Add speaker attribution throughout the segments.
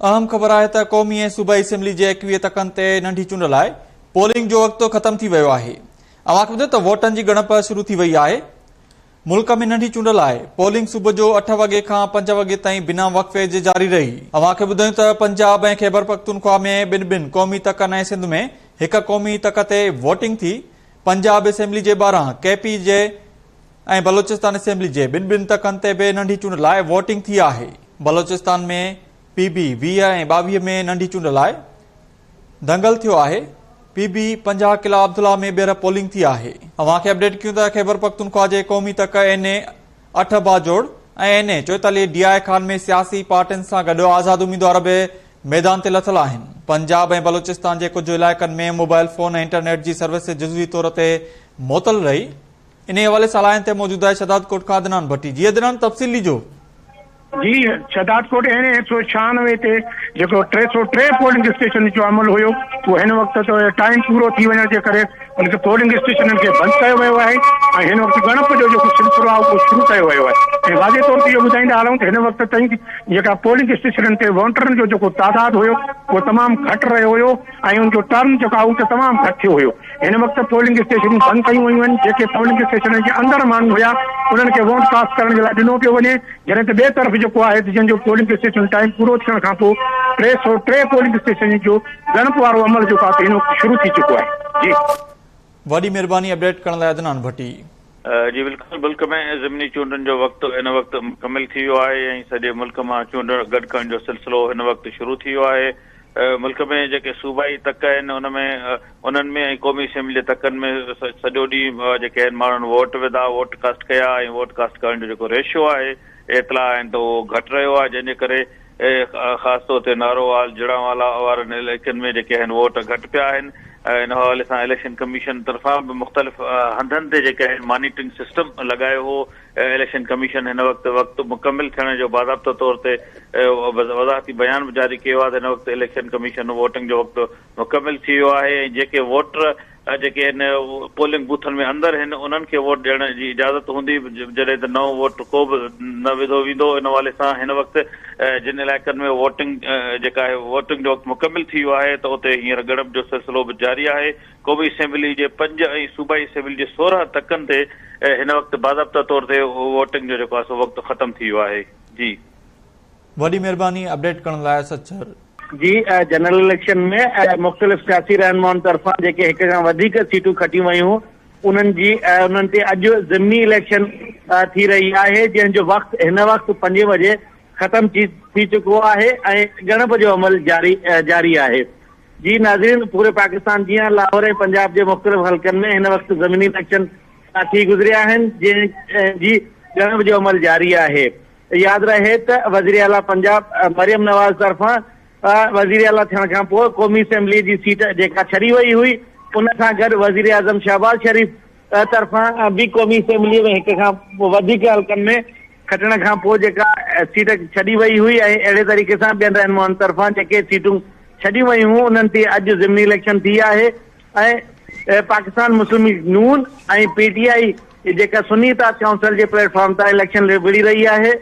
Speaker 1: अहम ख़बर आहे त क़ौमी ऐं सूबाई असेंबली जे 21 तकनि ते नंढी चूंड लाइ पोलिंग जो वक़्तु ख़तम थी वियो आहे। अवां ॿुधो त वोटनि जी ॻणप शुरू थी वई आहे। मुल्क में नंढी चूंड लाइ पोलिंग सुबुह जो 8 वॻे खां 5 वॻे ताईं बिना वक़फ़े जे जारी रही। अवां खे ॿुधायूं त पंजाब ऐं ख़ैबर पख्तूनख्वा में ॿिनि क़ौमी तकनि ऐं सिंध में हिक क़ौमी तक ते वोटिंग थी। पंजाब असेंबली जे 12, केपी जे ऐं बलोचिस्तान असेंबली जे ॿिनि तकनि ते बि नंढी चूंड लाइ वोटिंग थी आहे। बलोचिस्तान में पीबी 20 ऐं 22 में नंढी चूंड लाइ दंगल थियो आहे। पीबी 50 किला अब्दुल्ला में ॿीहर पोलिंग थी आहे। अवां खे अपडेट कयूं त ख़ैबर पख्तूनख्वा जे क़ौमी तक NA 8 बाजोड़ ऐं NA 44 DI खान में सियासी पार्टियुनि सां गॾु आज़ाद उम्मीदवार बि मैदान ते लथल आहिनि। पंजाब ऐं बलोचिस्तान जे कुझु इलाइक़नि में मोबाइल फोन ऐं इंटरनेट जी सर्विस जुज़वी तौर ते मुअतल रही। इन हवाले सां लाइन ते मौजूद आहे शदादकोट खां अदनान भट्टी। जी अदनान, तफ़सील ॾिजो।
Speaker 2: जी शदादकोट NA 196 ते जेको 303 पोलिंग स्टेशन जो अमल हुयो वो हिन वक़्त तो टाइम पूरो थी वञण जे करे उनखे पोलिंग स्टेशननि खे बंदि कयो वियो आहे ऐं हिन वक़्तु गणप जो जेको सिलसिलो आहे उहो शुरू कयो वियो आहे। ऐं वाज़े तौर ते इहो ॿुधाईंदा हलूं त हिन वक़्त ताईं जेका पोलिंग स्टेशननि ते वोटरनि जो जेको तादादु हुयो उहो तमामु घटि रहियो हुयो ऐं उनजो टर्न जेको आहे उहो तमामु घटि थियो हुयो। हिन वक़्तु पोलिंग स्टेशनूं बंदि कयूं वयूं आहिनि। जेके पोलिंग स्टेशननि जे अंदरि माण्हू हुया उन्हनि खे वोट कास्ट करण जे लाइ ॾिनो पियो वञे, जॾहिं त ॿिए तरफ़ जेको आहे जंहिंजो पोलिंग स्टेशन टाइम पूरो थियण खां पोइ 303 पोलिंग स्टेशन जो गणप वारो अमल जेको आहे हिन शुरू थी चुको आहे। जी
Speaker 1: वॾी महिरबानी अपडेट करण लाइ अदनान भट्टी।
Speaker 3: जी बिल्कुलु, मुल्क में ज़मीनी चूंडनि जो वक़्तु हिन वक़्तु मुकमिल थी वियो आहे ऐं सॼे मुल्क मां चूंड गॾु करण जो सिलसिलो हिन वक़्तु शुरू थी वियो आहे। मुल्क में जेके सूबाई तक आहिनि उन्हनि में ऐं क़ौमी असेंबली जे तकनि में सॼो ॾींहुं जेके आहिनि माण्हुनि वोट विधा, वोट कास्ट कया ऐं वोट कास्ट करण जो जेको रेशियो आहे इतला आहिनि त उहो घटि रहियो आहे, जंहिंजे करे ख़ासि तौर ते नारोवाल जिड़ावाला वारनि इलाइक़नि में जेके आहिनि वोट घटि पिया आहिनि। इन हवाले सां इलेक्शन कमीशन तरफ़ां बि मुख़्तलिफ़ हंधनि ते जेके आहिनि मॉनिटरिंग सिस्टम लॻायो हो। इलेक्शन कमीशन हिन वक़्तु मुकमिल थियण जो बाज़ाब्ता तौर ते वज़ाहती बयान बि जारी कयो आहे त हिन वक़्तु इलेक्शन कमीशन वोटिंग जो वक़्तु मुकमिल थी वियो आहे ऐं जेके वोटर जेके आहिनि पोलिंग बूथनि में अंदरि आहिनि उन्हनि खे वोट ॾियण जी इजाज़त हूंदी, जॾहिं त नओं वोट को बि न विधो वेंदो। इन हवाले सां हिन वक़्तु जिन इलाइक़नि में वोटिंग जेका आहे वोटिंग जो वक़्तु मुकमिल थी वियो आहे त उते हींअर गणप जो सिलसिलो बि जारी आहे। क़ौमी असेंबली जे 5 ऐं सूबाई असेंबली जे 16 तकनि ते हिन वक़्तु बाज़ाब्ता तौर ते वोटिंग जो जेको आहे सो वक़्तु ख़तमु थी वियो आहे। जी
Speaker 1: वॾी महिरबानी अपडेट करण लाइ सचर।
Speaker 2: जी जनरल इलेक्शन में मुख़्तलिफ़ सियासी रहनुमाउनि तरफ़ां जेके हिक खां वधीक सीटूं खटियूं वयूं उन्हनि ते अॼु ज़िमनी इलेक्शन थी रही आहे, जंहिंजो वक़्तु हिन वक़्तु 5 बजे ख़तम थी चुको आहे ऐं गणप जो अमल जारी आहे। जी नाज़रीन, पूरे पाकिस्तान जीअं लाहौर ऐं पंजाब जे मुख़्तलिफ़ हल्कनि में हिन वक़्तु ज़मीनी इलेक्शन थी गुज़रिया आहिनि जी गणप जो अमल जारी आहे। यादि रहे त वज़ीर आला पंजाब मरियम नवाज़ तरफ़ां वज़ीर आला थियण खां पोइ क़ौमी असेंबली जी सीट जेका छॾी वई हुई उन सां गॾु वज़ीर आज़म शहबाज़ शरीफ़ तरफ़ां बि क़ौमी असेंबली में हिक खां वधीक हल्कनि में खटण खां पोइ जेका सीट छॾी वई हुई ऐं अहिड़े तरीक़े सां ॿियनि रहनुमाउनि तरफ़ां जेके सीटूं छॾी वयूं हुयूं उन्हनि ते अॼु ज़िमनी इलेक्शन थी आहे ऐं पाकिस्तान मुस्लिम लीग नून ऐं PTI जेका सुन्नी इत्तेहाद काउंसिल जे प्लेटफॉर्म तां इलेक्शन विड़ी रही आहे।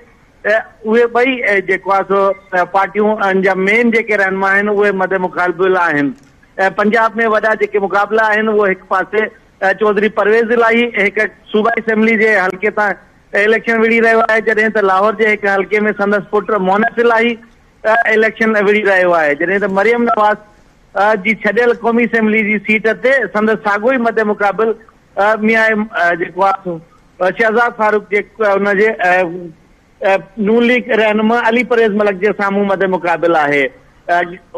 Speaker 2: उहे ॿई जेको आहे सो पार्टियूं जा मेन जेके रहनुमा आहिनि उहे मदे मुक़ाबिल आहिनि। पंजाब में वॾा जेके मुक़ाबिला आहिनि उहे हिकु पासे चौधरी परवेज़ इलाही हिकु सूबाई असेंबली जे हल्के तां इलेक्शन विड़ी रहियो आहे, जॾहिं त लाहौर जे हिकु हल्के में संदसि पुटु मोनस इलाही इलेक्शन विड़ी रहियो आहे, जॾहिं त मरियम नवाज़ जी छॾियल क़ौमी असेंबली जी सीट ते संदसि साॻियो ई मदे मुक़ाबिल मियां जेको आहे शहज़ाद फारूक जेको हुनजे नून लीग रहनुमा अली परवेज़ मलिक जे साम्हूं मदे मुक़ाबिल आहे।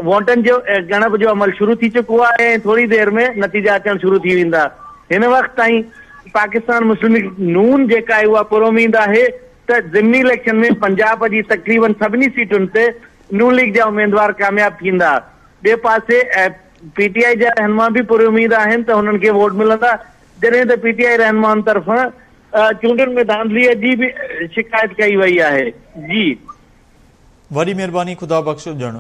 Speaker 2: वोटनि जो गणप जो अमल शुरू थी चुको आहे ऐं थोरी देरि में नतीजा अचणु शुरू थी वेंदा। हिन वक़्तु ताईं पाकिस्तान मुस्लिम लीग नून जेका आहे उहा पुरुमीद आहे त ज़िमनी इलेक्शन में पंजाब जी तक़रीबन सभिनी सीटुनि ते नून लीग जा उम्मीदवार कामयाब थींदा। ॿिए पासे PTI जा रहनुमा बि पुरुमीद आहिनि त हुननि खे वोट मिलंदा, जॾहिं त PTI रहनुमाउनि तरफ़ां चूंडनि में धांधलीअ जी बि शिकायत कई वई आहे। जी
Speaker 1: वॾी महिरबानी, ख़ुदा बख़्शो ॼण।